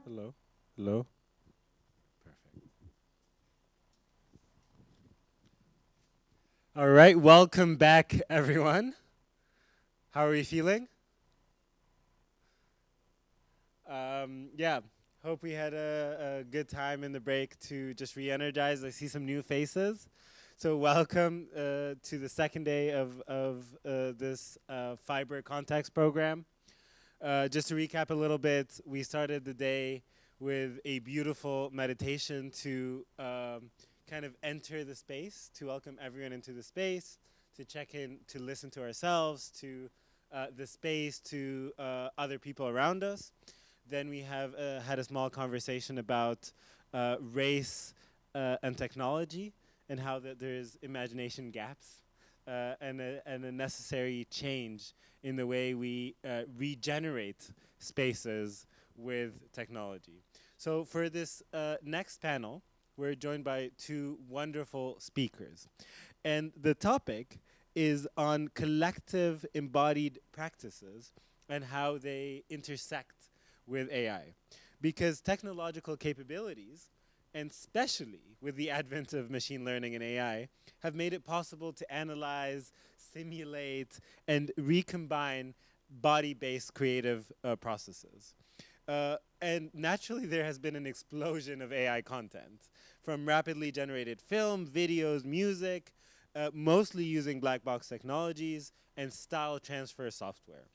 Hello. Hello. Perfect. All right. Welcome back, everyone. How are we feeling? Yeah. Hope we had a good time in the break to just re-energize. I see some new faces. So welcome to the second day of this fiber context program. Just to recap a little bit, we started the day with a beautiful meditation to kind of enter the space, to welcome everyone into the space, to check in, to listen to ourselves, to the space, to other people around us. Then we have had a small conversation about race and technology and how there's imagination gaps and a necessary change in the way we regenerate spaces with technology. So for this next panel, we're joined by two wonderful speakers. And the topic is on collective embodied practices and how they intersect with AI. Because technological capabilities, and especially with the advent of machine learning and AI, have made it possible to analyze, simulate, and recombine body-based creative processes. And naturally, there has been an explosion of AI content, from rapidly generated film, videos, music, mostly using black box technologies and style transfer software.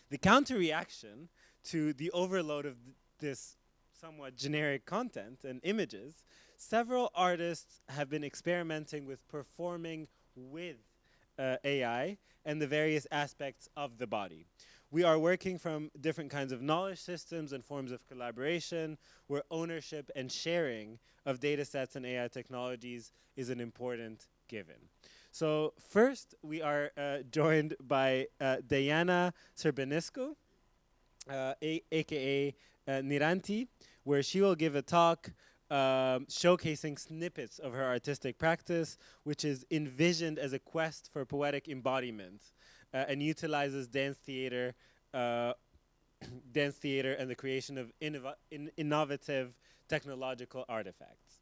The counter reaction to the overload of this somewhat generic content and images, several artists have been experimenting with performing with AI and the various aspects of the body. We are working from different kinds of knowledge systems and forms of collaboration where ownership and sharing of data sets and AI technologies is an important given. So first, we are joined by Diana Serbenescu, aka Neranti, where she will give a talk showcasing snippets of her artistic practice, which is envisioned as a quest for poetic embodiment and utilizes dance theater and the creation of innovative technological artifacts.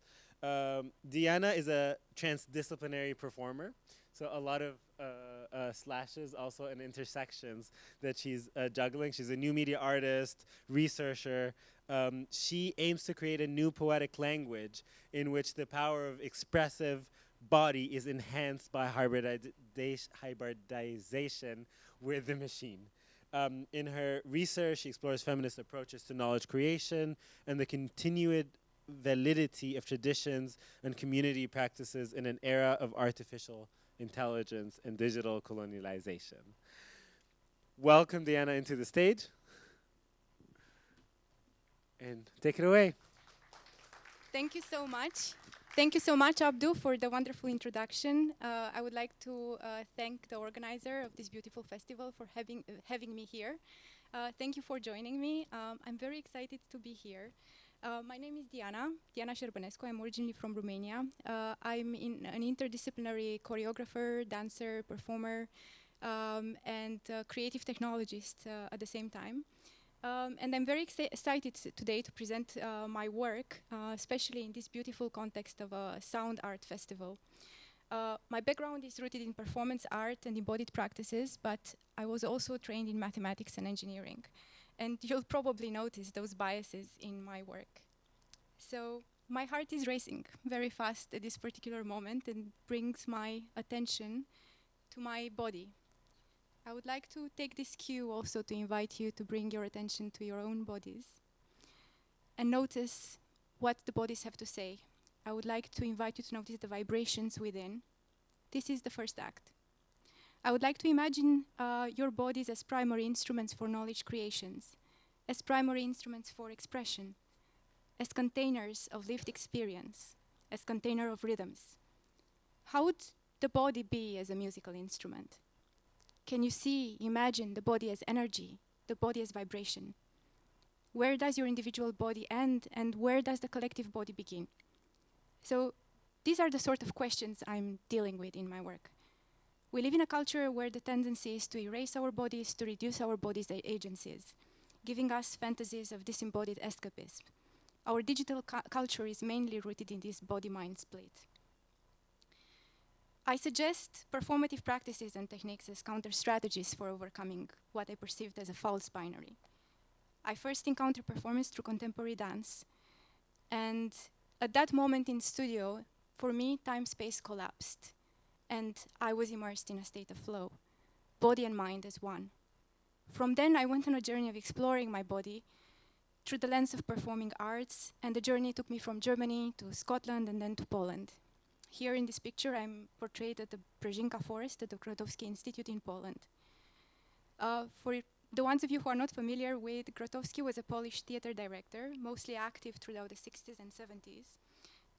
Diana is a transdisciplinary performer, so a lot of slashes also and intersections that she's juggling. She's a new media artist, researcher. She aims to create a new poetic language in which the power of expressive body is enhanced by hybridization with the machine. In her research, she explores feminist approaches to knowledge creation and the continued validity of traditions and community practices in an era of artificial intelligence and digital colonialization. Welcome, Diana, into the stage. And take it away. Thank you so much. Thank you so much, Abdo, for the wonderful introduction. I would like to thank the organizer of this beautiful festival for having me here. Thank you for joining me. I'm very excited to be here. My name is Diana Șerbenescu. I'm originally from Romania. I'm an interdisciplinary choreographer, dancer, performer, and creative technologist at the same time. And I'm very excited today to present my work, especially in this beautiful context of a sound art festival. My background is rooted in performance art and embodied practices, but I was also trained in mathematics and engineering. And you'll probably notice those biases in my work. So my heart is racing very fast at this particular moment and brings my attention to my body. I would like to take this cue also to invite you to bring your attention to your own bodies and notice what the bodies have to say. I would like to invite you to notice the vibrations within. This is the first act. I would like to imagine your bodies as primary instruments for knowledge creations, as primary instruments for expression, as containers of lived experience, as container of rhythms. How would the body be as a musical instrument? Can you imagine the body as energy, the body as vibration? Where does your individual body end and where does the collective body begin? So these are the sort of questions I'm dealing with in my work. We live in a culture where the tendency is to erase our bodies, to reduce our bodies' agencies. giving us fantasies of disembodied escapism. Our digital culture is mainly rooted in this body-mind split. I suggest performative practices and techniques as counter-strategies for overcoming what I perceived as a false binary. I first encountered performance through contemporary dance, and at that moment in studio, for me, time-space collapsed, and I was immersed in a state of flow, body and mind as one. From then, I went on a journey of exploring my body through the lens of performing arts, and the journey took me from Germany to Scotland and then to Poland. Here in this picture, I'm portrayed at the Brzezinka Forest at the Grotowski Institute in Poland. For the ones of you who are not familiar with, Grotowski was a Polish theater director, mostly active throughout the 60s and 70s.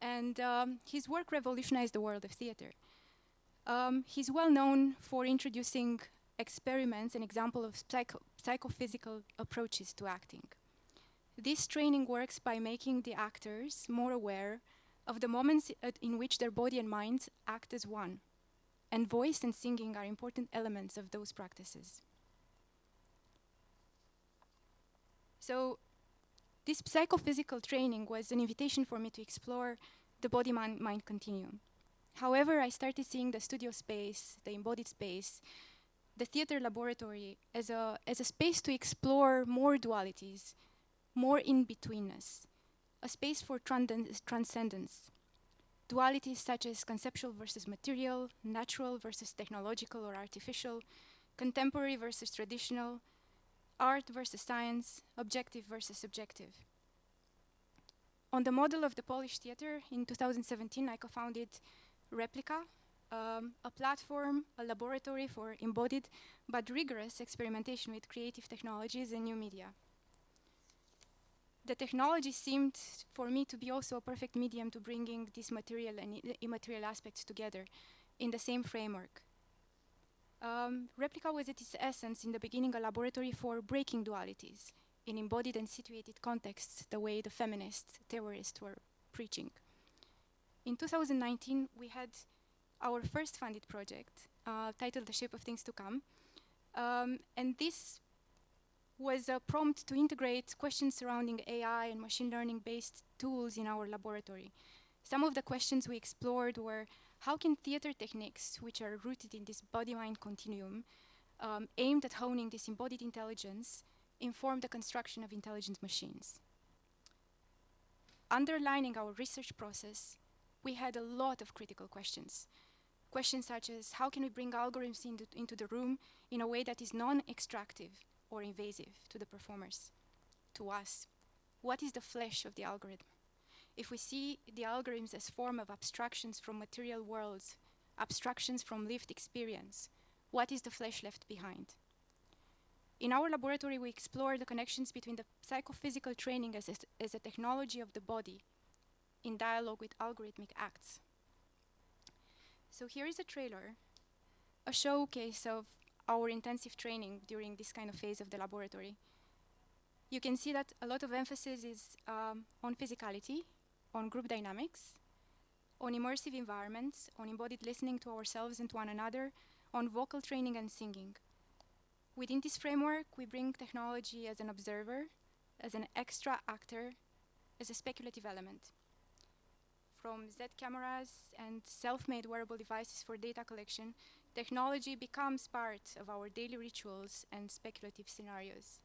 And his work revolutionized the world of theater. He's well known for introducing experiments and examples of psychophysical approaches to acting. This training works by making the actors more aware of the moments in which their body and mind act as one. And voice and singing are important elements of those practices. So this psychophysical training was an invitation for me to explore the body-mind continuum. However, I started seeing the studio space, the embodied space, the theater laboratory as a space to explore more dualities, more in-betweenness, a space for transcendence. Dualities such as conceptual versus material, natural versus technological or artificial, contemporary versus traditional, art versus science, objective versus subjective. On the model of the Polish theater, in 2017, I co-founded Replika, a platform, a laboratory for embodied but rigorous experimentation with creative technologies and new media. The technology seemed for me to be also a perfect medium to bringing these material and immaterial aspects together in the same framework. Replika was at its essence in the beginning a laboratory for breaking dualities in embodied and situated contexts, the way the feminist theorists were preaching. In 2019, we had our first funded project titled The Shape of Things to Come. And this was a prompt to integrate questions surrounding AI and machine learning-based tools in our laboratory. Some of the questions we explored were, how can theater techniques, which are rooted in this body-mind continuum, aimed at honing this embodied intelligence, inform the construction of intelligent machines? Underlining our research process, we had a lot of critical questions. Questions such as, how can we bring algorithms into the room in a way that is non-extractive or invasive to the performers, to us? What is the flesh of the algorithm? If we see the algorithms as form of abstractions from material worlds, abstractions from lived experience, what is the flesh left behind? In our laboratory, we explore the connections between the psychophysical training as a technology of the body in dialogue with algorithmic acts. So here is a trailer, a showcase of our intensive training during this kind of phase of the laboratory. You can see that a lot of emphasis is on physicality, on group dynamics, on immersive environments, on embodied listening to ourselves and to one another, on vocal training and singing. Within this framework, we bring technology as an observer, as an extra actor, as a speculative element. From Z cameras and self-made wearable devices for data collection, technology becomes part of our daily rituals and speculative scenarios.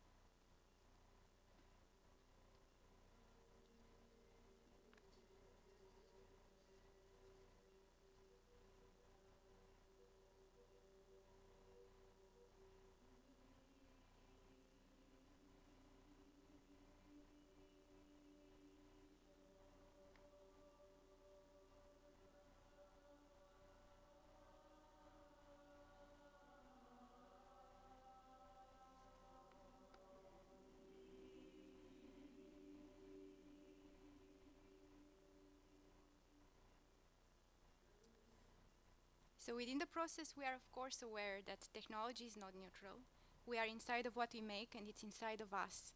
So within the process, we are of course aware that technology is not neutral. We are inside of what we make, and it's inside of us.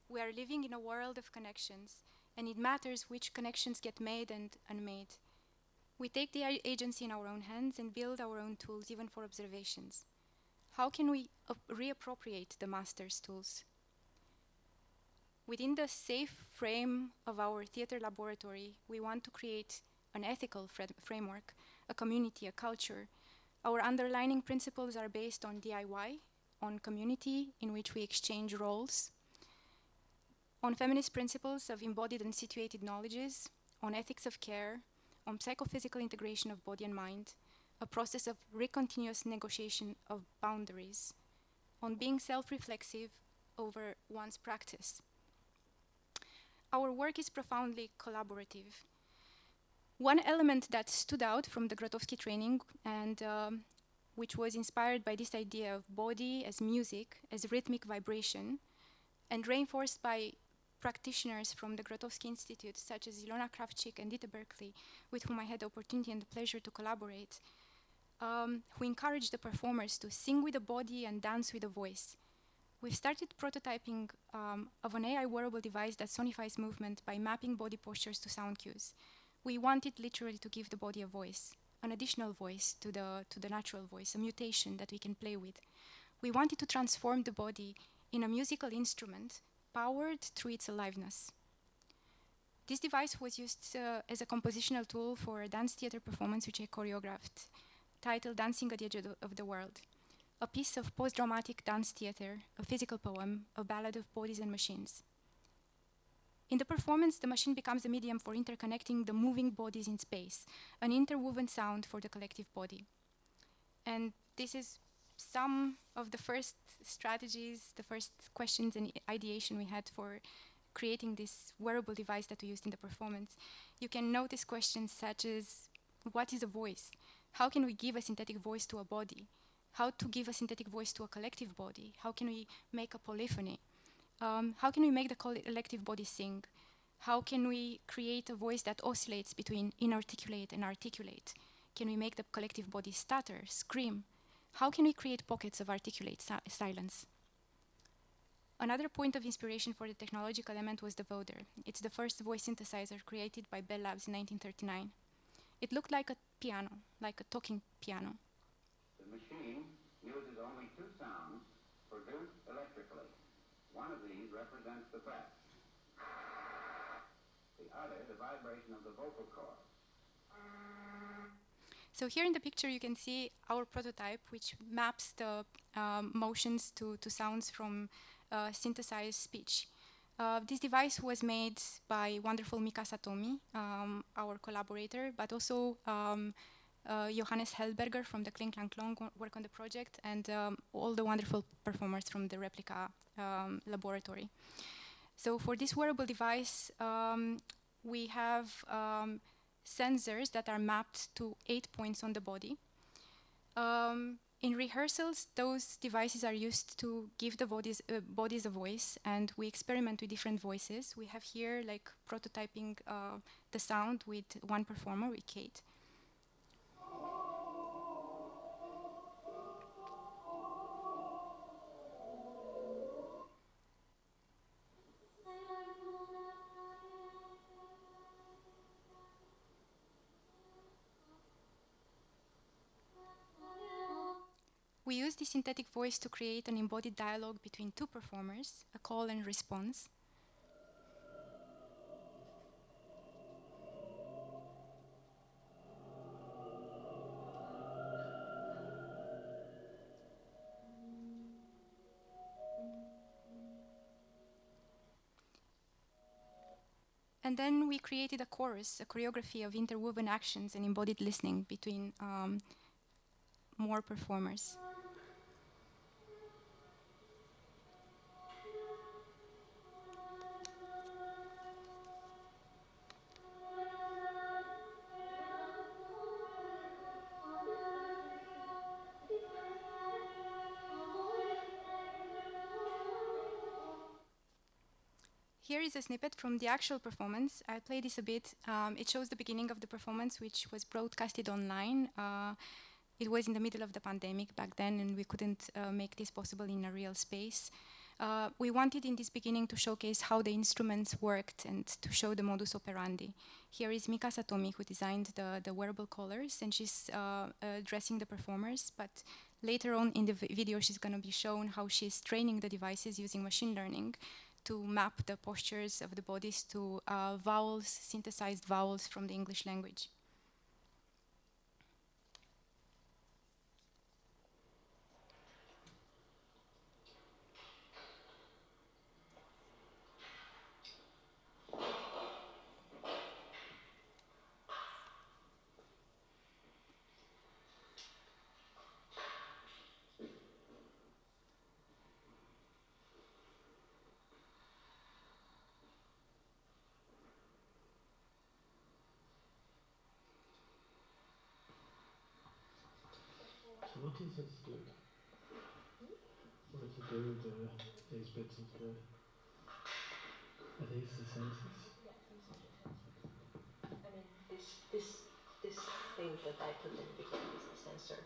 We are living in a world of connections, and it matters which connections get made and unmade. We take the agency in our own hands and build our own tools, even for observations. How can we reappropriate the master's tools? Within the safe frame of our theater laboratory, we want to create an ethical framework, a community, a culture. Our underlying principles are based on DIY, on community in which we exchange roles, on feminist principles of embodied and situated knowledges, on ethics of care, on psychophysical integration of body and mind, a process of continuous negotiation of boundaries, on being self-reflexive over one's practice. Our work is profoundly collaborative. One element that stood out from the Grotowski training and which was inspired by this idea of body as music, as rhythmic vibration, and reinforced by practitioners from the Grotowski Institute, such as Ilona Kravchik and Dita Berkeley, with whom I had the opportunity and the pleasure to collaborate, who encouraged the performers to sing with the body and dance with the voice. We've started prototyping of an AI wearable device that sonifies movement by mapping body postures to sound cues. We wanted literally to give the body a voice, an additional voice to the natural voice, a mutation that we can play with. We wanted to transform the body in a musical instrument powered through its aliveness. This device was used as a compositional tool for a dance theater performance which I choreographed, titled Dancing at the Edge of the World, a piece of post-dramatic dance theater, a physical poem, a ballad of bodies and machines. In the performance, the machine becomes a medium for interconnecting the moving bodies in space, an interwoven sound for the collective body. And this is some of the first strategies, the first questions and ideation we had for creating this wearable device that we used in the performance. You can notice questions such as, what is a voice? How can we give a synthetic voice to a body? How to give a synthetic voice to a collective body? How can we make a polyphony? How can we make the collective body sing? How can we create a voice that oscillates between inarticulate and articulate? Can we make the collective body stutter, scream? How can we create pockets of articulate silence? Another point of inspiration for the technological element was the voder. It's the first voice synthesizer created by Bell Labs in 1939. It looked like a piano, like a talking piano. The machine uses only two sounds produced electrically. One of these represents the breath. The other, the vibration of the vocal cords. So here in the picture you can see our prototype, which maps the motions to sounds from synthesized speech. This device was made by wonderful Mika Satomi, our collaborator, but also Johannes Hellberger from the Kling Klang Klong work on the project, and all the wonderful performers from the replica laboratory. So for this wearable device, we have sensors that are mapped to 8 points on the body. In rehearsals, those devices are used to give the bodies a voice, and we experiment with different voices. We have here like prototyping the sound with one performer, with Kate. We use the synthetic voice to create an embodied dialogue between two performers, a call and response. And then we created a chorus, a choreography of interwoven actions and embodied listening between more performers. Here is a snippet from the actual performance. I'll play this a bit. It shows the beginning of the performance, which was broadcasted online. It was in the middle of the pandemic back then, and we couldn't make this possible in a real space. We wanted in this beginning to showcase how the instruments worked and to show the modus operandi. Here is Mika Satomi, who designed the wearable collars, and she's dressing the performers, but later on in the video she's going to be shown how she's training the devices using machine learning to map the postures of the bodies to vowels, synthesized vowels from the English language. So what does this do? What does it do, these bits of the... Are these the sensors? Yeah, these are the sensors. I mean, this thing that I put in the beginning is the sensor.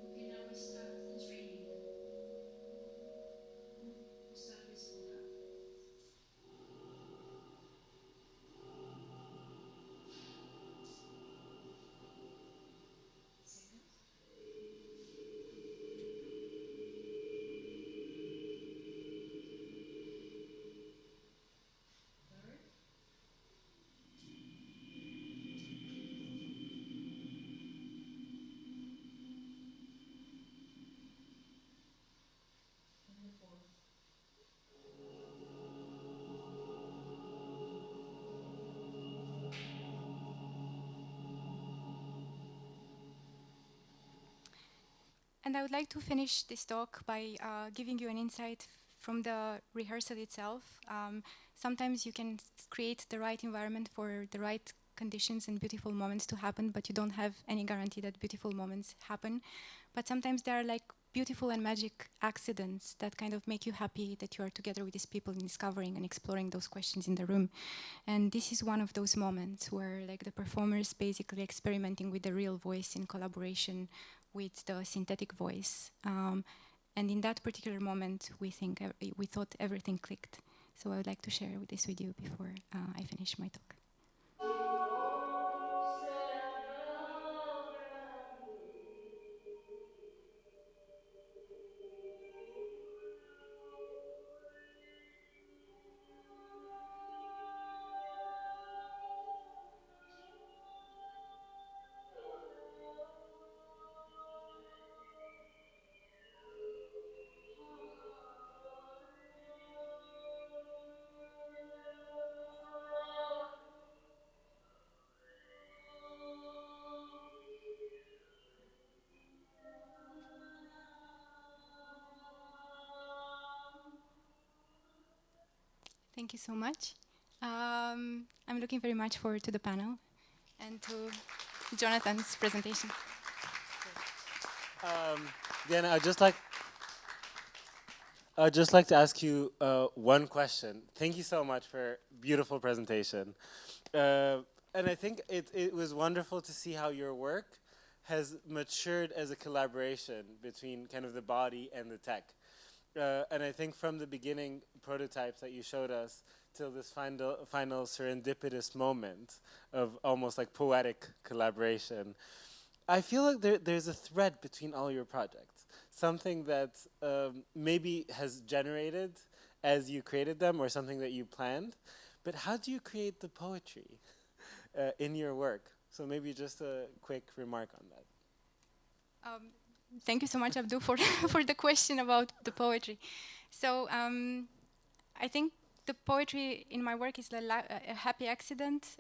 Okay, now we start the training. We start with Buddha. Second. Third. And the fourth. And I would like to finish this talk by giving you an insight from the rehearsal itself. Sometimes you can create the right environment for the right conditions and beautiful moments to happen, but you don't have any guarantee that beautiful moments happen. But sometimes there are like beautiful and magic accidents that kind of make you happy that you are together with these people and discovering and exploring those questions in the room. And this is one of those moments where like the performers basically experimenting with the real voice in collaboration with the synthetic voice. And in that particular moment, we thought everything clicked. So I would like to share this with you before I finish my talk. Thank you so much. I'm looking very much forward to the panel and to Jonathan's presentation. Diana, I'd just like to ask you one question. Thank you so much for beautiful presentation. And I think it was wonderful to see how your work has matured as a collaboration between kind of the body and the tech. And I think from the beginning prototypes that you showed us till this final serendipitous moment of almost like poetic collaboration, I feel like there's a thread between all your projects, something that maybe has generated as you created them or something that you planned, but how do you create the poetry in your work? So maybe just a quick remark on that. thank you so much, Abdo, for for the question about the poetry. So I think the poetry in my work is a happy accident.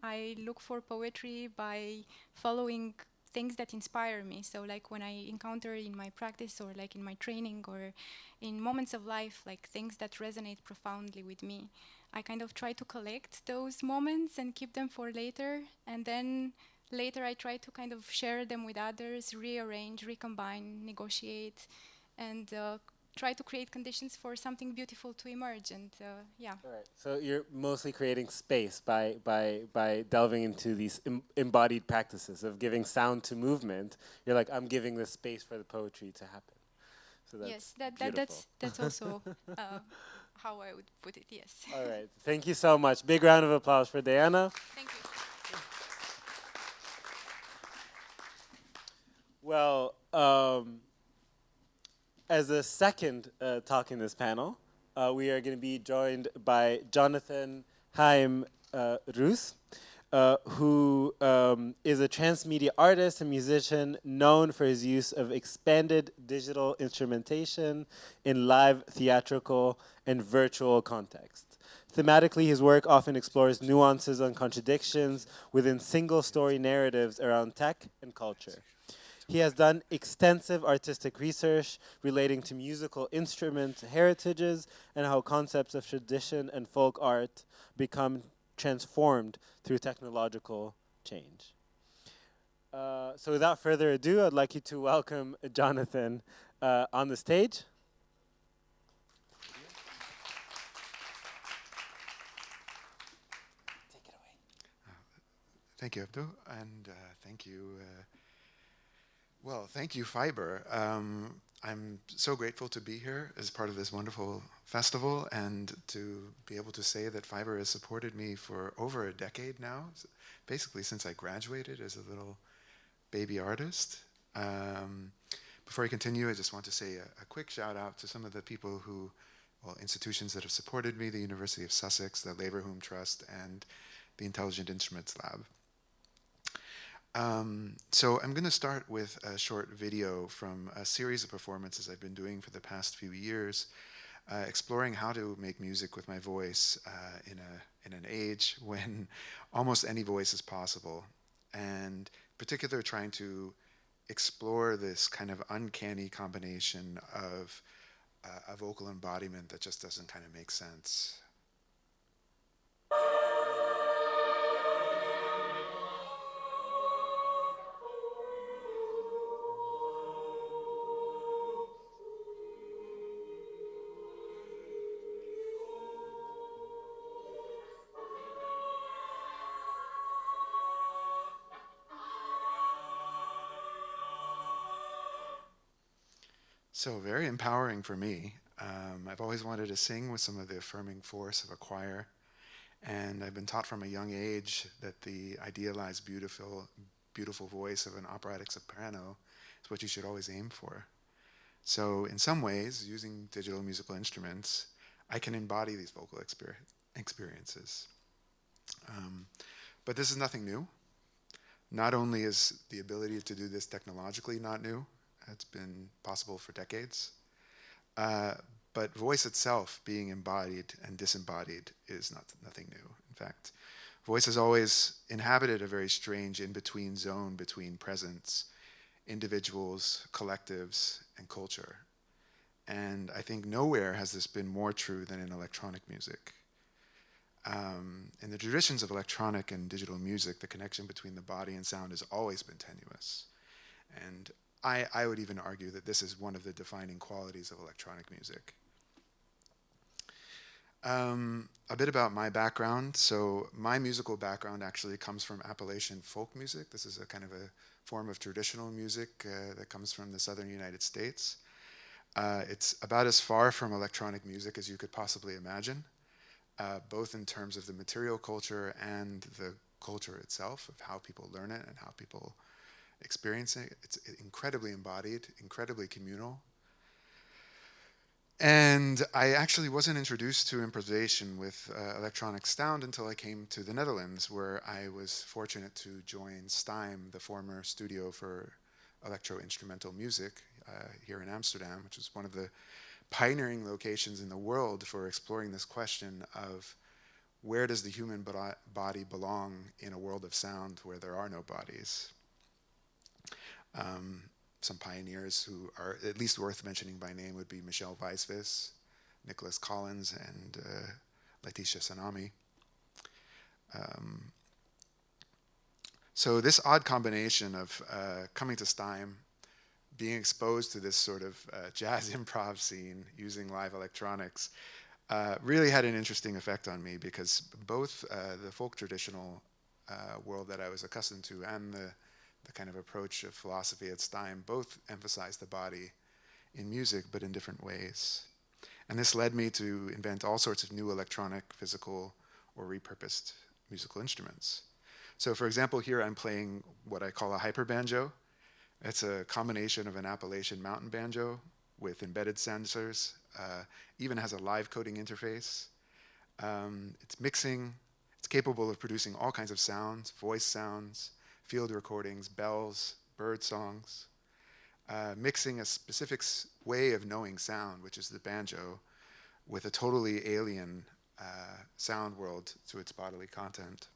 I look for poetry by following things that inspire me. So like when I encounter in my practice or like in my training or in moments of life, like things that resonate profoundly with me, I kind of try to collect those moments and keep them for later. And then later I try to kind of share them with others, rearrange, recombine, negotiate, and try to create conditions for something beautiful to emerge. And yeah. All right. So you're mostly creating space by delving into these embodied practices of giving sound to movement. You're like, I'm giving this space for the poetry to happen. So that's Yes, beautiful. that's also how I would put it. Yes. All right. Thank you so much. Big round of applause for Diana. Thank you. Well, as a second talk in this panel, we are going to be joined by Jonathan Chaim Reus, who is a transmedia artist and musician known for his use of expanded digital instrumentation in live theatrical and virtual context. Thematically, his work often explores nuances and contradictions within single-story narratives around tech and culture. He has done extensive artistic research relating to musical instrument heritages and how concepts of tradition and folk art become transformed through technological change. So without further ado, I'd like you to welcome Jonathan on the stage. Take it away. Thank you, Abdo, and thank you. Well, thank you, Fiber. I'm so grateful to be here as part of this wonderful festival and to be able to say that Fiber has supported me for over a decade now, basically since I graduated as a little baby artist. Before I continue, I just want to say a quick shout out to some of the people who, well, institutions that have supported me, the University of Sussex, the Leverhulme Trust, and the Intelligent Instruments Lab. So I'm going to start with a short video from a series of performances I've been doing for the past few years, exploring how to make music with my voice in an age when almost any voice is possible, and in particular trying to explore this kind of uncanny combination of a vocal embodiment that just doesn't kind of make sense. So very empowering for me. I've always wanted to sing with some of the affirming force of a choir, and I've been taught from a young age that the idealized, beautiful voice of an operatic soprano is what you should always aim for. So in some ways, using digital musical instruments, I can embody these vocal experiences. But this is nothing new. Not only is the ability to do this technologically not new, it's been possible for decades. But voice itself, being embodied and disembodied, is nothing new. In fact, voice has always inhabited a very strange in-between zone between presence, individuals, collectives, and culture. And I think nowhere has this been more true than in electronic music. In the traditions of electronic and digital music, the connection between the body and sound has always been tenuous. And I would even argue that this is one of the defining qualities of electronic music. A bit about my background. So my musical background actually comes from Appalachian folk music. This is a kind of a form of traditional music that comes from the southern United States. It's about as far from electronic music as you could possibly imagine, both in terms of the material culture and the culture itself, of how people learn it and how people experience it. It's incredibly embodied, incredibly communal. And I actually wasn't introduced to improvisation with electronic sound until I came to the Netherlands, where I was fortunate to join Stime, the former studio for electro-instrumental music here in Amsterdam, which is one of the pioneering locations in the world for exploring this question of where does the human body belong in a world of sound where there are no bodies. Some pioneers who are at least worth mentioning by name would be Michel Weisvis, Nicholas Collins, and Letitia Sanami. So this odd combination of coming to STIME, being exposed to this sort of jazz improv scene using live electronics, really had an interesting effect on me, because both the folk traditional world that I was accustomed to and the kind of approach of philosophy at STIME both emphasize the body in music, but in different ways. And this led me to invent all sorts of new electronic, physical, or repurposed musical instruments. So for example, here I'm playing what I call a hyper banjo. It's a combination of an Appalachian mountain banjo with embedded sensors, even has a live coding interface. It's mixing, it's capable of producing all kinds of sounds, voice sounds, field recordings, bells, bird songs, mixing a specific way of knowing sound, which is the banjo, with a totally alien sound world to its bodily content.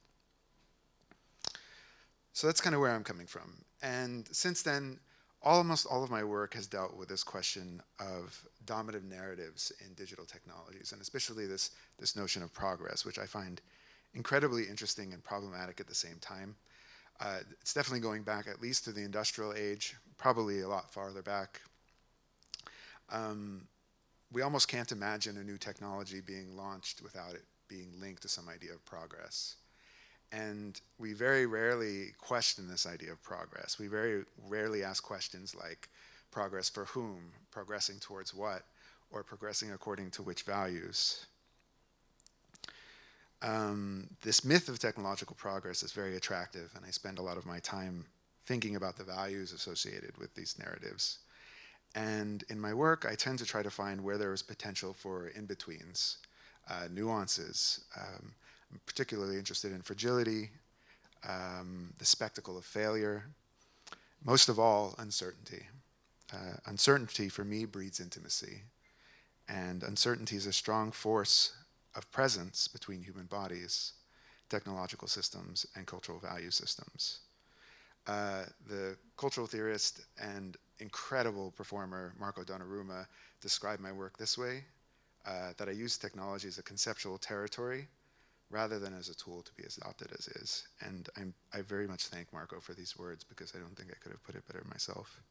So that's kind of where I'm coming from. And since then, almost all of my work has dealt with this question of dominant narratives in digital technologies, and especially this notion of progress, which I find incredibly interesting and problematic at the same time. It's definitely going back at least to the industrial age, probably a lot farther back. We almost can't imagine a new technology being launched without it being linked to some idea of progress. And we very rarely question this idea of progress. We very rarely ask questions like, progress for whom, progressing towards what, or progressing according to which values. This myth of technological progress is very attractive, and I spend a lot of my time thinking about the values associated with these narratives. And in my work, I tend to try to find where there is potential for in-betweens, nuances. I'm particularly interested in fragility, the spectacle of failure, most of all, uncertainty. Uncertainty for me breeds intimacy, and uncertainty is a strong force of presence between human bodies, technological systems, and cultural value systems. The cultural theorist and incredible performer Marco Donnarumma described my work this way, that I use technology as a conceptual territory rather than as a tool to be adopted as is. And I very much thank Marco for these words, because I don't think I could have put it better myself.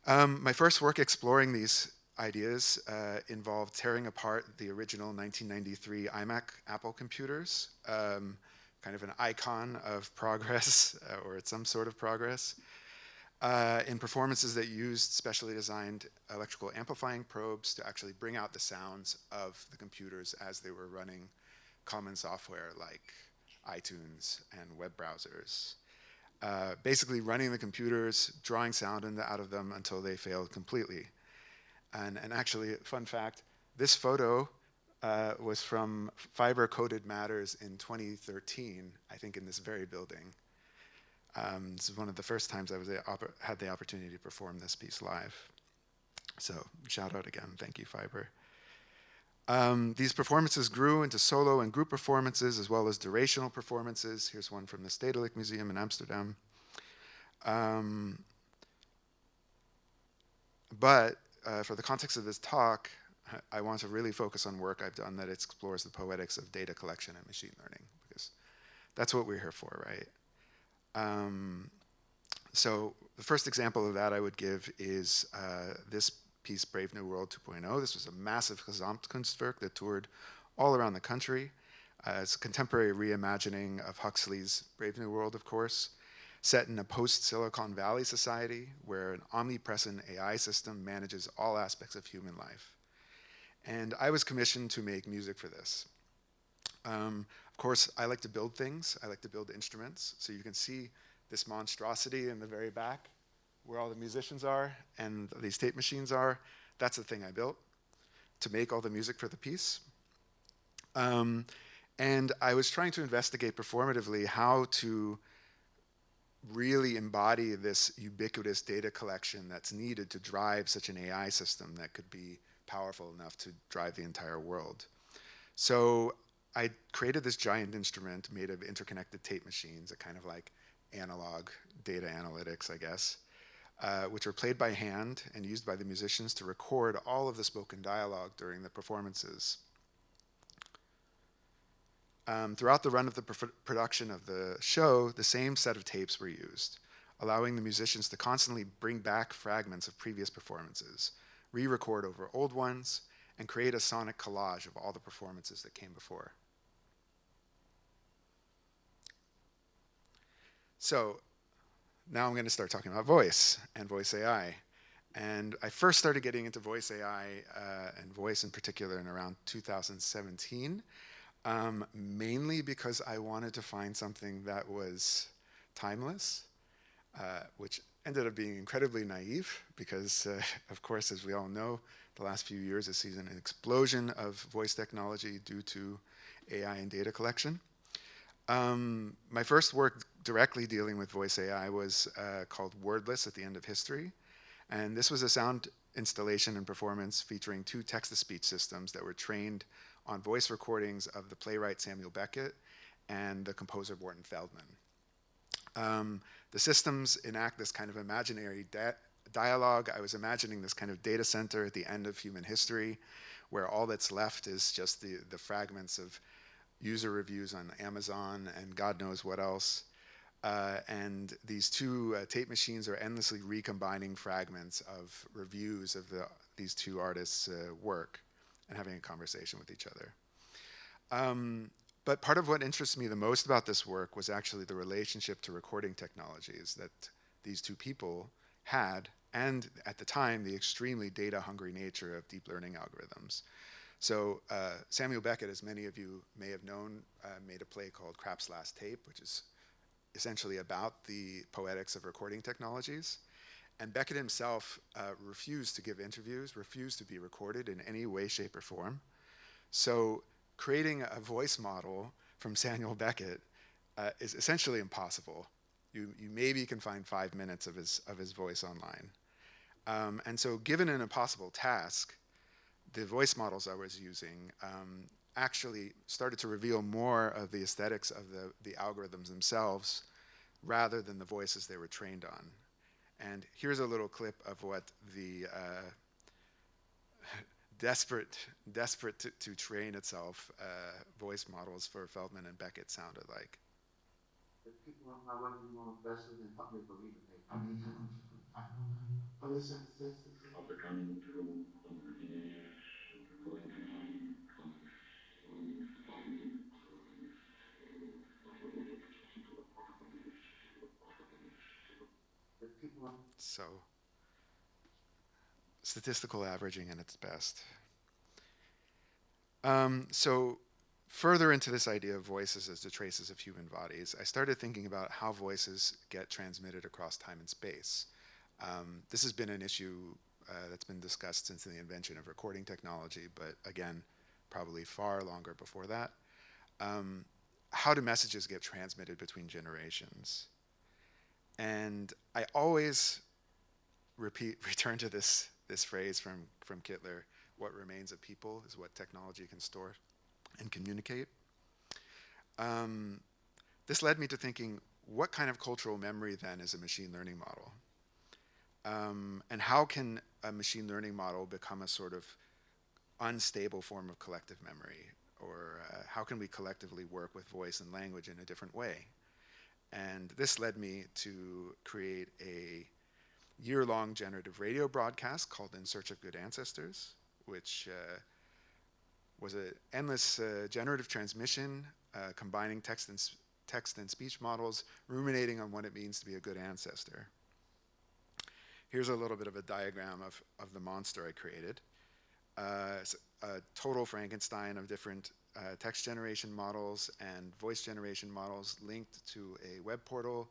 My first work exploring these ideas involved tearing apart the original 1993 iMac Apple computers, kind of an icon of progress, or some sort of progress, in performances that used specially designed electrical amplifying probes to actually bring out the sounds of the computers as they were running common software like iTunes and web browsers. Basically running the computers, drawing sound out of them until they failed completely. And actually, fun fact, this photo was from Fiber Coded Matters in 2013, I think in this very building. This is one of the first times I had the opportunity to perform this piece live. So shout out again, thank you, Fiber. These performances grew into solo and group performances, as well as durational performances. Here's one from the Stedelijk Museum in Amsterdam. But for the context of this talk, I want to really focus on work I've done that explores the poetics of data collection and machine learning, because that's what we're here for, right? So the first example of that I would give is this piece, Brave New World 2.0. This was a massive Gesamtkunstwerk that toured all around the country. It's a contemporary reimagining of Huxley's Brave New World, of course, set in a post-Silicon Valley society where an omnipresent AI system manages all aspects of human life. And I was commissioned to make music for this. Of course, I like to build things. I like to build instruments. So you can see this monstrosity in the very back, where all the musicians are and these tape machines are. That's the thing I built to make all the music for the piece. And I was trying to investigate performatively how to really embody this ubiquitous data collection that's needed to drive such an AI system that could be powerful enough to drive the entire world. So I created this giant instrument made of interconnected tape machines, a kind of like analog data analytics, I guess, which were played by hand and used by the musicians to record all of the spoken dialogue during the performances. Throughout the run of the production of the show, the same set of tapes were used, allowing the musicians to constantly bring back fragments of previous performances, re-record over old ones, and create a sonic collage of all the performances that came before. So now I'm going to start talking about voice and voice AI. And I first started getting into voice AI and voice in particular in around 2017. Mainly because I wanted to find something that was timeless, which ended up being incredibly naive because, of course, as we all know, the last few years has seen an explosion of voice technology due to AI and data collection. My first work directly dealing with voice AI was called Wordless at the End of History. And this was a sound installation and performance featuring 2 text-to-speech systems that were trained on voice recordings of the playwright Samuel Beckett and the composer Morton Feldman. The systems enact this kind of imaginary dialogue. I was imagining this kind of data center at the end of human history where all that's left is just the fragments of user reviews on Amazon and God knows what else. And these 2 tape machines are endlessly recombining fragments of reviews of these 2 artists' work and having a conversation with each other. But part of what interests me the most about this work was actually the relationship to recording technologies that these 2 people had, and at the time, the extremely data-hungry nature of deep learning algorithms. So Samuel Beckett, as many of you may have known, made a play called Krapp's Last Tape, which is essentially about the poetics of recording technologies. And Beckett himself refused to give interviews, refused to be recorded in any way, shape, or form. So creating a voice model from Samuel Beckett is essentially impossible. You maybe can find 5 minutes of his voice online. And so given an impossible task, the voice models I was using actually started to reveal more of the aesthetics of the algorithms themselves rather than the voices they were trained on. And here's a little clip of what the desperate to train itself voice models for Feldman and Beckett sounded like. The people are working more invested in public belief that they So, statistical averaging at its best. So, further into this idea of voices as the traces of human bodies, I started thinking about how voices get transmitted across time and space. This has been an issue that's been discussed since the invention of recording technology, but again, probably far longer before that. How do messages get transmitted between generations? And I always return to this phrase from Kittler: what remains of people is what technology can store and communicate. This led me to thinking, what kind of cultural memory then is a machine learning model? And how can a machine learning model become a sort of unstable form of collective memory? Or how can we collectively work with voice and language in a different way? And this led me to create a year-long generative radio broadcast called In Search of Good Ancestors, which was an endless generative transmission combining text and speech models, ruminating on what it means to be a good ancestor. Here's a little bit of a diagram of the monster I created. It's a total Frankenstein of different text generation models and voice generation models linked to a web portal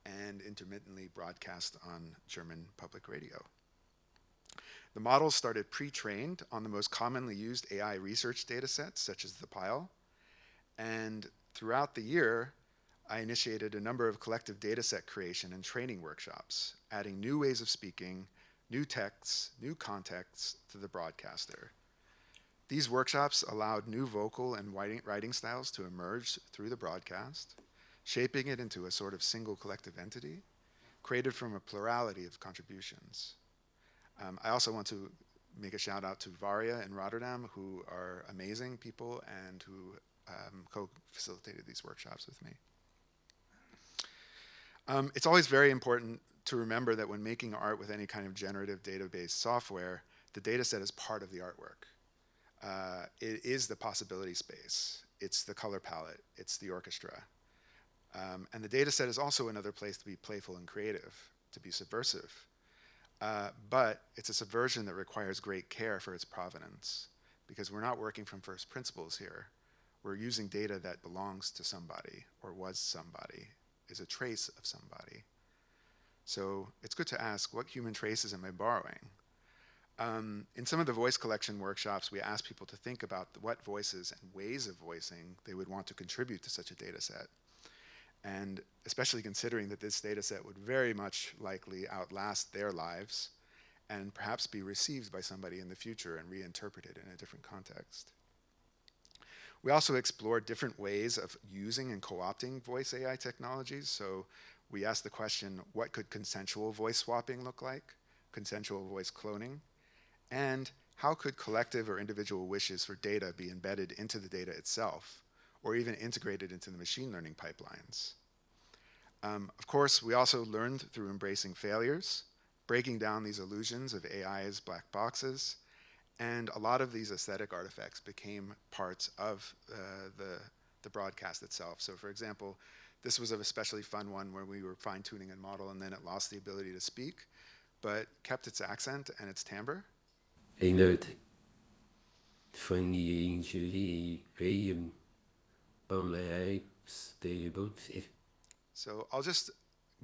and intermittently broadcast on German public radio. The models started pre-trained on the most commonly used AI research datasets, such as the PILE. And throughout the year, I initiated a number of collective dataset creation and training workshops, adding new ways of speaking, new texts, new contexts to the broadcaster. These workshops allowed new vocal and writing styles to emerge through the broadcast, shaping it into a sort of single collective entity, created from a plurality of contributions. I also want to make a shout out to Varia in Rotterdam, who are amazing people and who co-facilitated these workshops with me. It's always very important to remember that when making art with any kind of generative database software, the data set is part of the artwork. It is the possibility space. It's the color palette. It's the orchestra. And the data set is also another place to be playful and creative, to be subversive. But it's a subversion that requires great care for its provenance, because we're not working from first principles here. We're using data that belongs to somebody, or was somebody, is a trace of somebody. So it's good to ask, what human traces am I borrowing? In some of the voice collection workshops, we asked people to think about what voices and ways of voicing they would want to contribute to such a data set. And especially considering that this data set would very much likely outlast their lives and perhaps be received by somebody in the future and reinterpreted in a different context. We also explored different ways of using and co-opting voice AI technologies. So we asked the question, what could consensual voice swapping look like? Consensual voice cloning? And how could collective or individual wishes for data be embedded into the data itself, or even integrated into the machine learning pipelines? Of course, we also learned through embracing failures, breaking down these illusions of AI as black boxes, and a lot of these aesthetic artifacts became parts of the broadcast itself. So for example, this was an especially fun one where we were fine-tuning a model and then it lost the ability to speak, but kept its accent and its timbre. So I'll just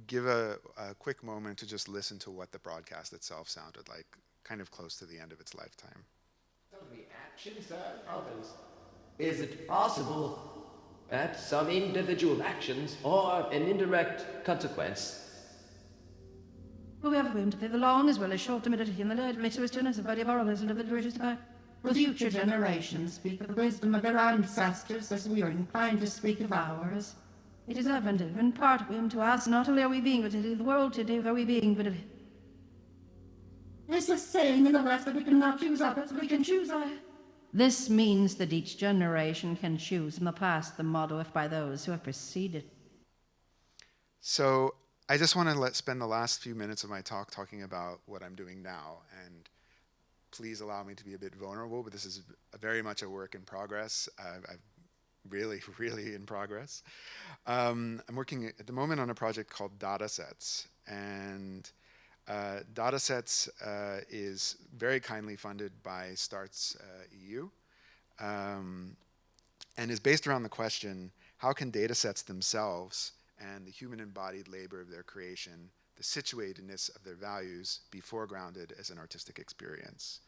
give a quick moment to just listen to what the broadcast itself sounded like, kind of close to the end of its lifetime. The actions of others. Is it possible that some individual actions are an indirect consequence? We have room to live long as well as short timidity in the Lord makes us generous of body morals and of the virtues by. Will future generations speak of the wisdom of their ancestors as we are inclined to speak of ours? It is evident in part of him to us not only are we being, but it is the world today are we being, but it is the saying in the West that we cannot choose others, we can choose I. This means that each generation can choose from the past the motto if by those who have preceded. So I just want to spend the last few minutes of my talk talking about what I'm doing now, and please allow me to be a bit vulnerable, but this is very much a work in progress. I'm really in progress. I'm working at the moment on a project called Datasets, and Datasets is very kindly funded by Starts EU, and is based around the question, how can datasets themselves and the human embodied labor of their creation, the situatedness of their values, be foregrounded as an artistic experience?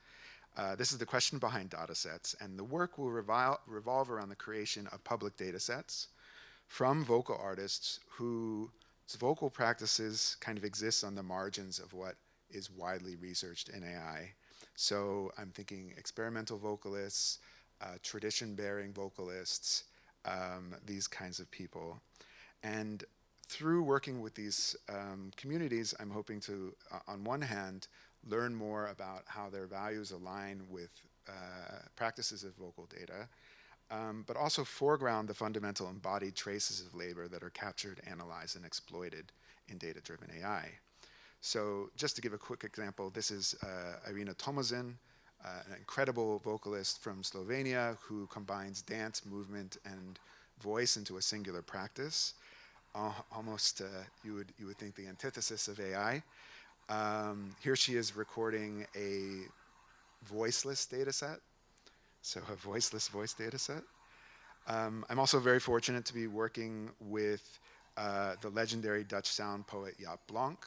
This is the question behind datasets, and the work will revolve around the creation of public datasets from vocal artists whose vocal practices kind of exist on the margins of what is widely researched in AI. So I'm thinking experimental vocalists, tradition-bearing vocalists, these kinds of people. And through working with these communities, I'm hoping to, on one hand, learn more about how their values align with practices of vocal data, but also foreground the fundamental embodied traces of labor that are captured, analyzed, and exploited in data-driven AI. So just to give a quick example, this is Irina Tomazin, an incredible vocalist from Slovenia who combines dance, movement, and voice into a singular practice. Almost, you would think the antithesis of AI. Here she is recording a voiceless data set, so a voiceless voice data set. I'm also very fortunate to be working with the legendary Dutch sound poet Jaap Blanc,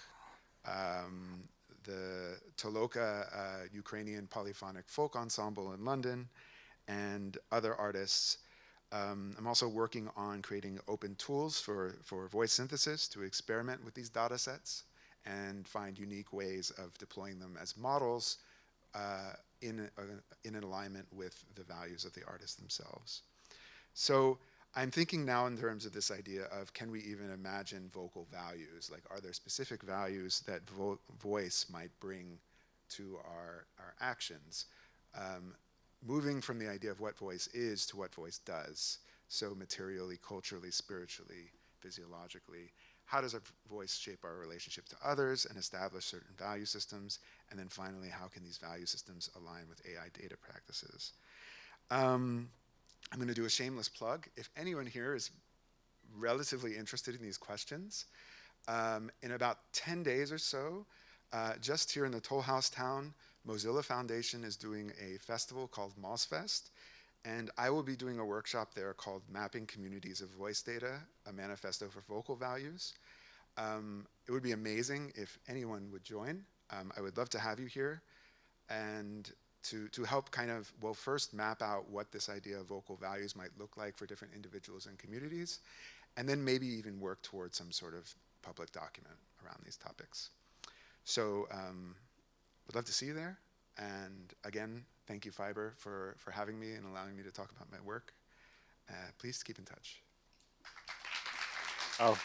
the Toloka Ukrainian polyphonic folk ensemble in London, and other artists I'm also working on creating open tools for voice synthesis to experiment with these data sets and find unique ways of deploying them as models in an alignment with the values of the artists themselves. So I'm thinking now in terms of this idea of, can we even imagine vocal values? Like, are there specific values that voice might bring to our actions? Moving from the idea of what voice is to what voice does. So materially, culturally, spiritually, physiologically. How does our voice shape our relationship to others and establish certain value systems? And then finally, how can these value systems align with AI data practices? I'm going to do a shameless plug. If anyone here is relatively interested in these questions, in about 10 days or so, just here in the Toll House town, Mozilla Foundation is doing a festival called MozFest, and I will be doing a workshop there called Mapping Communities of Voice Data, a Manifesto for Vocal Values. It would be amazing if anyone would join. I would love to have you here, and to help kind of, well, first map out what this idea of vocal values might look like for different individuals and communities, and then maybe even work towards some sort of public document around these topics. So would love to see you there. And again, thank you, Fiber, for having me and allowing me to talk about my work. Please keep in touch. Oh.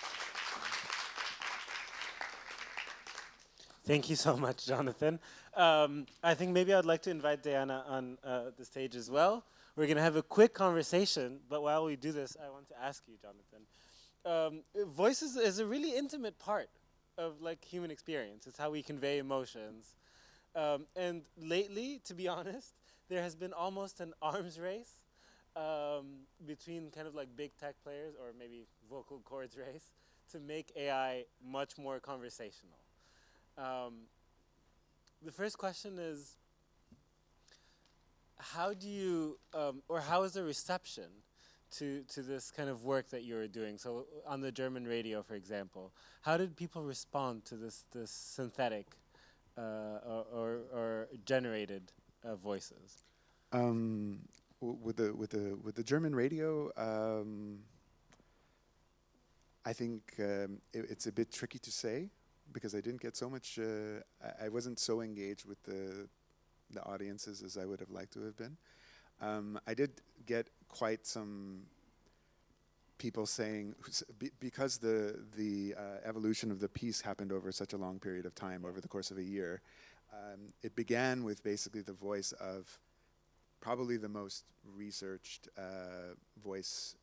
Thank you so much, Jonathan. I think maybe I'd like to invite Diana on the stage as well. We're going to have a quick conversation, but while we do this, I want to ask you, Jonathan. Voice is a really intimate part of like human experience. It's how we convey emotions. And lately, to be honest, there has been almost an arms race between kind of like big tech players, or maybe vocal cords race, to make AI much more conversational. The first question is, how do you, or how is the reception to this kind of work that you're doing? So on the German radio, for example, how did people respond to this synthetic or generated voices? With the German radio, I think it's a bit tricky to say, because I didn't get so much. I wasn't so engaged with the audiences as I would have liked to have been. I did get quite some people saying, because the evolution of the piece happened over such a long period of time, over the course of a year, it began with basically the voice of probably the most researched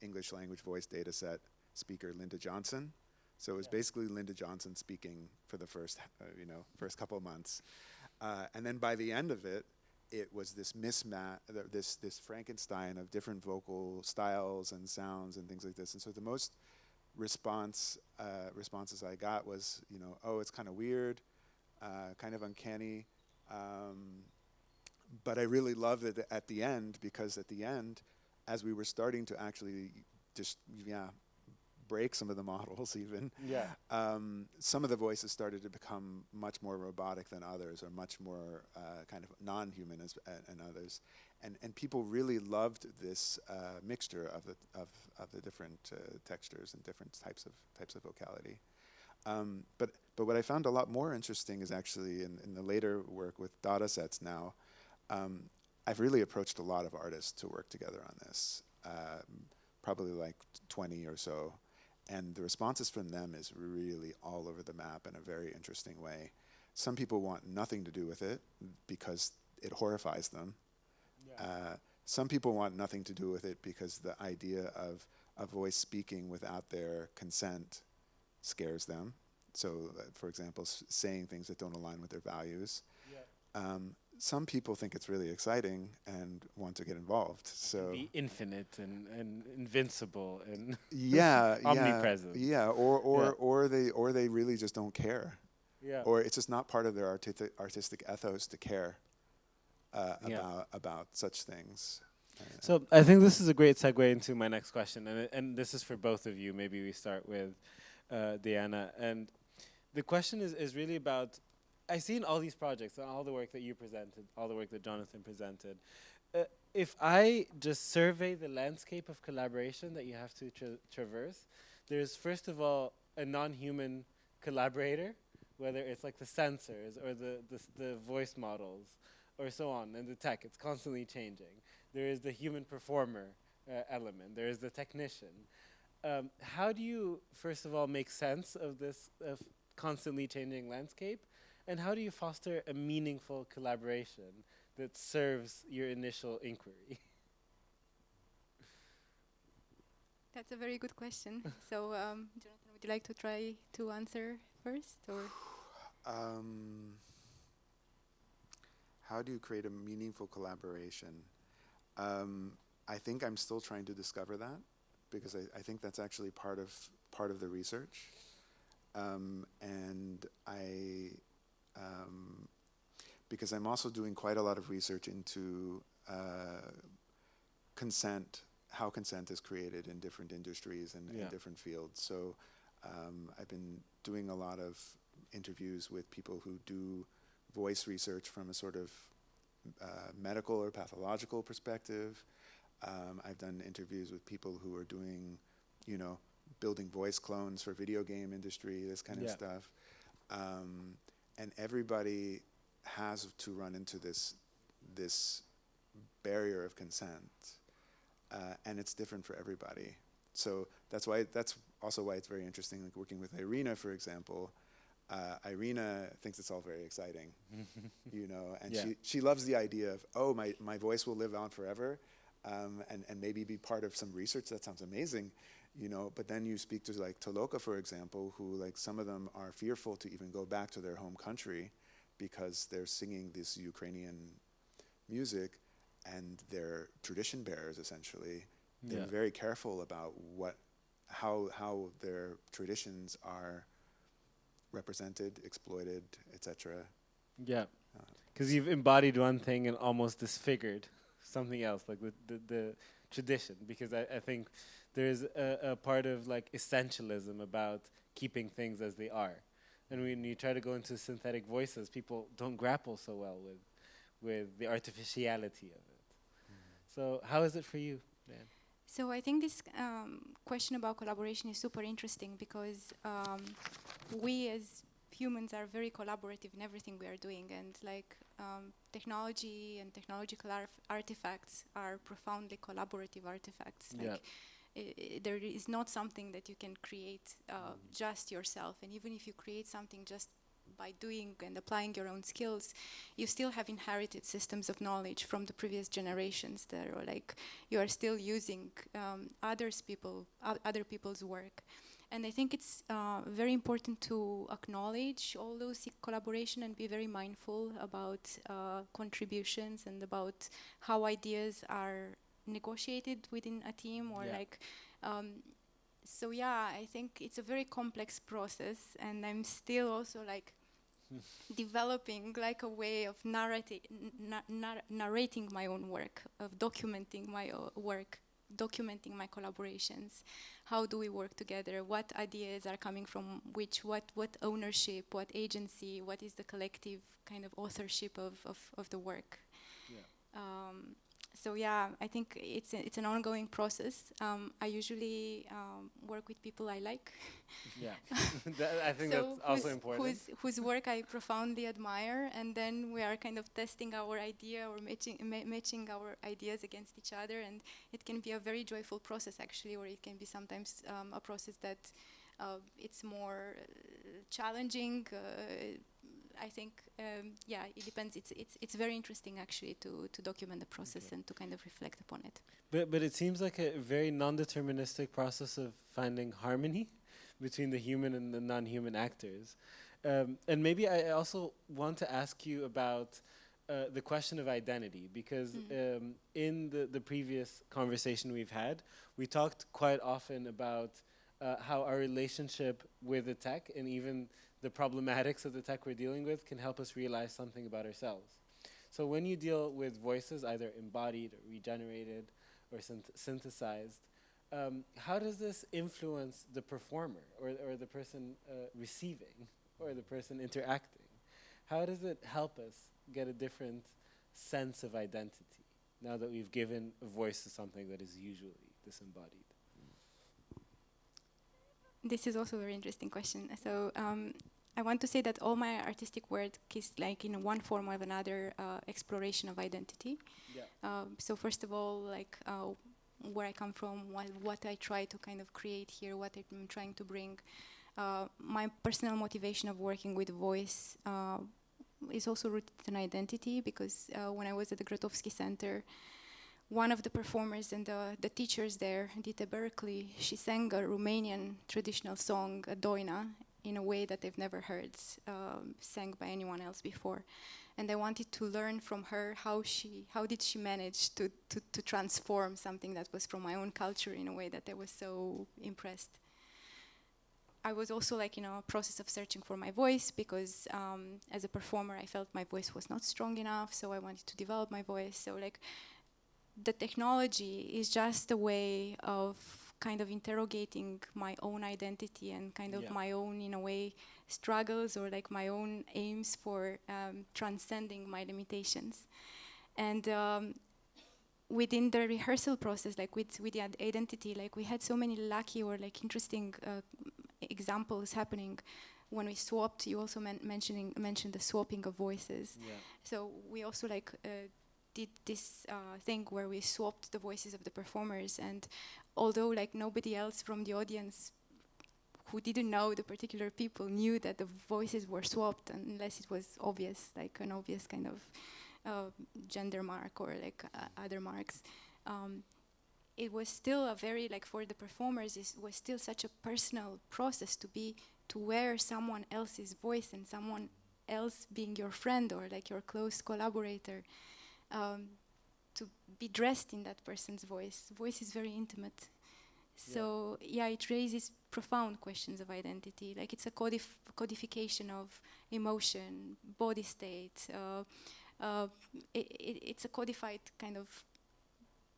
English language voice data set speaker, Linda Johnson. So it was basically Linda Johnson speaking for the first couple of months. And then by the end of it, it was this mismatch, this Frankenstein of different vocal styles and sounds and things like this. And so the most responses I got was, oh, it's kind of weird, kind of uncanny. But I really loved it at the end, because at the end, as we were starting to actually just, break some of the models even, some of the voices started to become much more robotic than others, or much more kind of non-human and others. And people really loved this mixture of the different textures and different types of vocality. But what I found a lot more interesting is actually in the later work with data sets now, I've really approached a lot of artists to work together on this, probably like 20 or so. And the responses from them is really all over the map in a very interesting way. Some people want nothing to do with it because it horrifies them. Some people want nothing to do with it because the idea of a voice speaking without their consent scares them. So, for example, saying things that don't align with their values. Some people think it's really exciting and want to get involved. So be infinite and invincible and omnipresent. Or they really just don't care. Or it's just not part of their artistic ethos to care about such things. So I think this is a great segue into my next question, and this is for both of you. Maybe we start with Diana. And the question is really about, I see in all these projects and all the work that you presented, all the work that Jonathan presented, if I just survey the landscape of collaboration that you have to traverse, there's first of all a non-human collaborator, whether it's like the sensors or the voice models or so on, and the tech, it's constantly changing. There is the human performer element, there is the technician. How do you, first of all, make sense of this constantly changing landscape? And how do you foster a meaningful collaboration that serves your initial inquiry? That's a very good question. So, Jonathan, would you like to try to answer first, or? How do you create a meaningful collaboration? I think I'm still trying to discover that, because I think that's actually part of the research, and because I'm also doing quite a lot of research into consent, how consent is created in different industries and in different fields. So I've been doing a lot of interviews with people who do voice research from a sort of medical or pathological perspective. I've done interviews with people who are doing, building voice clones for video game industry, this kind of stuff. And everybody has to run into this barrier of consent, and it's different for everybody. So that's also why it's very interesting, like working with Irina, for example. Irina thinks it's all very exciting, and she loves the idea of, oh, my voice will live on forever, and maybe be part of some research. That sounds amazing, but then you speak to like Toloka, for example, who like some of them are fearful to even go back to their home country because they're singing this Ukrainian music and they're tradition bearers essentially. They're very careful about how their traditions are represented, exploited, etc. Yeah, because you've embodied one thing and almost disfigured something else, like the tradition. Because I think there's a part of like essentialism about keeping things as they are, and when you try to go into synthetic voices, people don't grapple so well with the artificiality of it. So how is it for you, Dan? So I think this question about collaboration is super interesting, because we as humans are very collaborative in everything we are doing, and like technology and technological artifacts are profoundly collaborative artifacts. Like there is not something that you can create just yourself, and even if you create something just by doing and applying your own skills, you still have inherited systems of knowledge from the previous generations that are like, you are still using other people's work. And I think it's very important to acknowledge all those collaboration and be very mindful about contributions and about how ideas are negotiated within a team, or like so I think it's a very complex process, and I'm still also like developing like a way of narrating my own work, of documenting my work, documenting my collaborations. How do we work together? What ideas are coming from which? What ownership? What agency? What is the collective kind of authorship of the work? So I think it's an ongoing process. I usually work with people I like. I think that's also important. Whose work I profoundly admire, and then we are kind of testing our idea or matching our ideas against each other, and it can be a very joyful process actually, or it can be sometimes a process that it's more challenging. I think, it depends. It's very interesting actually to document the process and to kind of reflect upon it. But it seems like a very non-deterministic process of finding harmony between the human and the non-human actors. And maybe I also want to ask you about the question of identity, because in the previous conversation we've had, we talked quite often about how our relationship with the tech and even the problematics of the tech we're dealing with can help us realize something about ourselves. So when you deal with voices, either embodied or regenerated or synthesized, how does this influence the performer or the person receiving or the person interacting? How does it help us get a different sense of identity? now that we've given a voice to something that is usually disembodied? This is also a very interesting question. So I want to say that all my artistic work is like in one form or another exploration of identity. Yeah. So first of all, like where I come from, what I try to kind of create here, what I'm trying to bring. My personal motivation of working with voice is also rooted in identity, because when I was at the Grotowski Center, one of the performers and the teachers there, Dita Berkeley, she sang a Romanian traditional song, a doina, in a way that they've never heard sang by anyone else before. And I wanted to learn from her how did she manage to transform something that was from my own culture in a way that I was so impressed. I was also like in a process of searching for my voice, because as a performer I felt my voice was not strong enough, so I wanted to develop my voice. So like the technology is just a way of kind of interrogating my own identity and kind of my own, in a way, struggles, or like my own aims for transcending my limitations. And within the rehearsal process, like with the identity, like we had so many lucky or like interesting examples happening when we swapped. You also mentioned the swapping of voices. Yeah. So we also like did this thing where we swapped the voices of the performers, and although like nobody else from the audience who didn't know the particular people knew that the voices were swapped, unless it was obvious, like an obvious kind of gender mark or like other marks. It was still a very, like for the performers, it was still such a personal process to wear someone else's voice and someone else being your friend or like your close collaborator. To be dressed in that person's voice. Voice is very intimate. So yeah, it raises profound questions of identity. Like it's a codification of emotion, body state. It's a codified kind of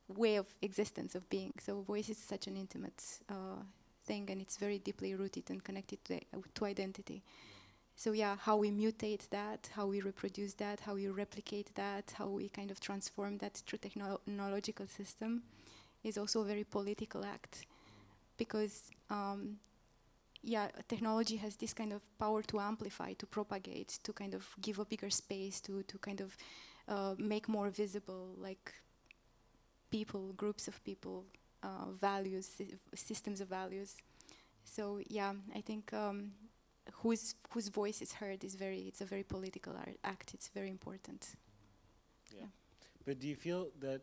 way of existence, of being. So voice is such an intimate thing, and it's very deeply rooted and connected to identity. So yeah, how we mutate that, how we reproduce that, how we replicate that, how we kind of transform that through technological system is also a very political act, because technology has this kind of power to amplify, to propagate, to kind of give a bigger space, to kind of make more visible like people, groups of people, values, systems of values. So yeah, I think whose voice is heard is it's a very political act. It's very important. Yeah. But do you feel that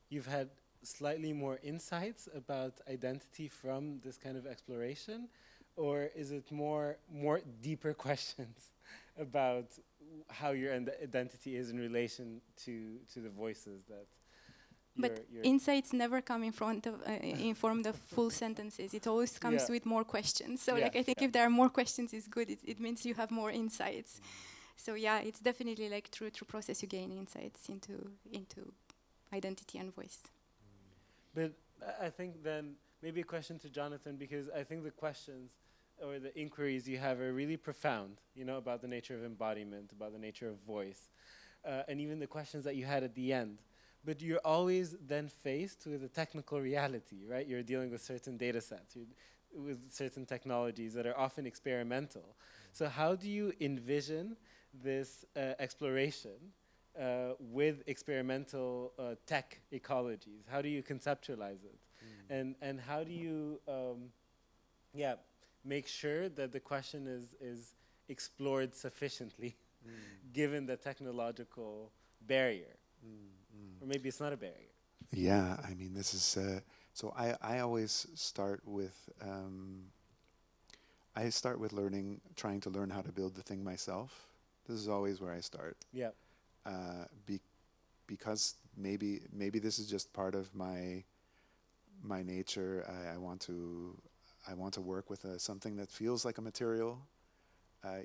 you've had slightly more insights about identity from this kind of exploration, or is it more deeper questions about how your identity is in relation to the voices that? But insights never come in form of full sentences. It always comes with more questions. So like I think if there are more questions, it's good. It means you have more insights. So yeah, it's definitely like through process you gain insights into identity and voice. But I think then maybe a question to Jonathan, because I think the questions or the inquiries you have are really profound, about the nature of embodiment, about the nature of voice, and even the questions that you had at the end. But you're always then faced with a technical reality, right? You're dealing with certain data sets, with certain technologies that are often experimental. So how do you envision this exploration with experimental tech ecologies? How do you conceptualize it? And how do you make sure that the question is explored sufficiently given the technological barrier? Or maybe it's not a barrier. Yeah, I mean, this is, so I always start with, trying to learn how to build the thing myself. This is always where I start. Yeah. Because maybe this is just part of my nature. I want to work with something that feels like a material,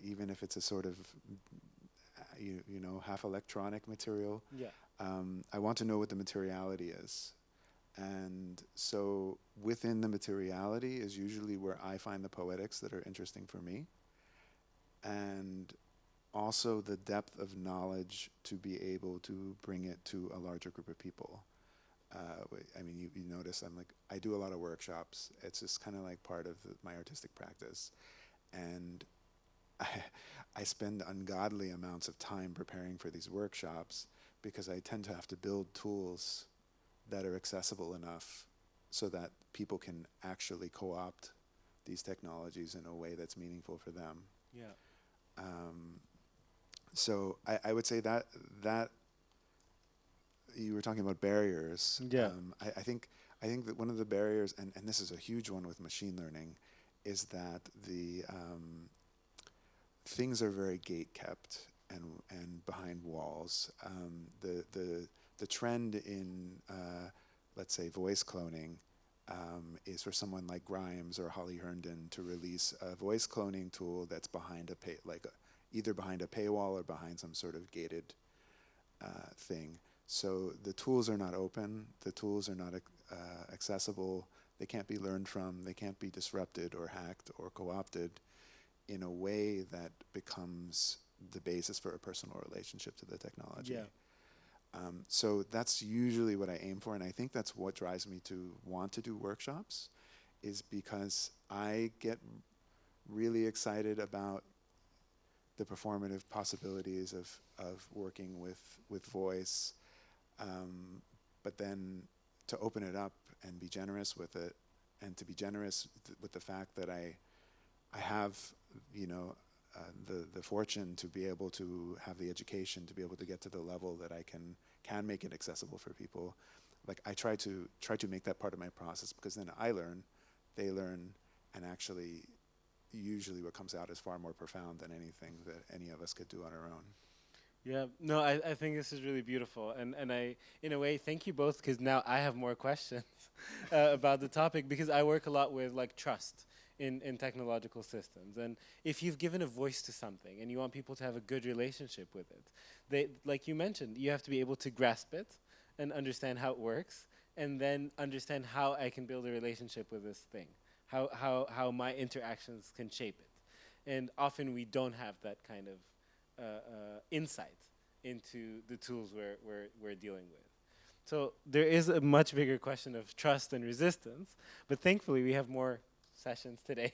even if it's a sort of, half electronic material. Yeah. I want to know what the materiality is. And so within the materiality is usually where I find the poetics that are interesting for me. And also the depth of knowledge to be able to bring it to a larger group of people. I mean, you notice I do a lot of workshops. It's just kind of like part of my artistic practice. And I spend ungodly amounts of time preparing for these workshops because I tend to have to build tools that are accessible enough so that people can actually co-opt these technologies in a way that's meaningful for them. Yeah. So I would say that you were talking about barriers. Yeah. I think that one of the barriers, and this is a huge one with machine learning, is that the things are very gate kept and behind walls. The trend in let's say voice cloning is for someone like Grimes or Holly Herndon to release a voice cloning tool that's behind either behind a paywall or behind some sort of gated thing. So the tools are not open, the tools are not accessible, they can't be learned from, they can't be disrupted or hacked or co-opted in a way that becomes the basis for a personal relationship to the technology. Yeah. So that's usually what I aim for, and I think that's what drives me to want to do workshops, is because I get really excited about the performative possibilities of working with voice, but then to open it up and be generous with it, and to be generous with the fact that I have, you know, the fortune to be able to have the education to be able to get to the level that I can make it accessible for people. Like I try to make that part of my process, because then I learn, they learn, and actually usually what comes out is far more profound than anything that any of us could do on our own. Yeah, no, I think this is really beautiful, and I, in a way, thank you both, because now I have more questions about the topic, because I work a lot with like trust in technological systems, and if you've given a voice to something and you want people to have a good relationship with it, like you mentioned, you have to be able to grasp it and understand how it works, and then understand how I can build a relationship with this thing, how my interactions can shape it, and often we don't have that kind of insight into the tools we're dealing with. So there is a much bigger question of trust and resistance, but thankfully we have more sessions today.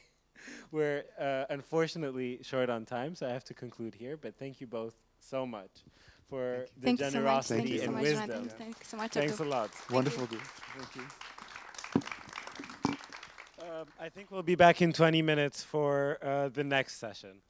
We're unfortunately short on time, so I have to conclude here, but thank you both so much for the generosity and wisdom. Thank you so much. Thanks a lot. Wonderful. Thank you. I think we'll be back in 20 minutes for the next session.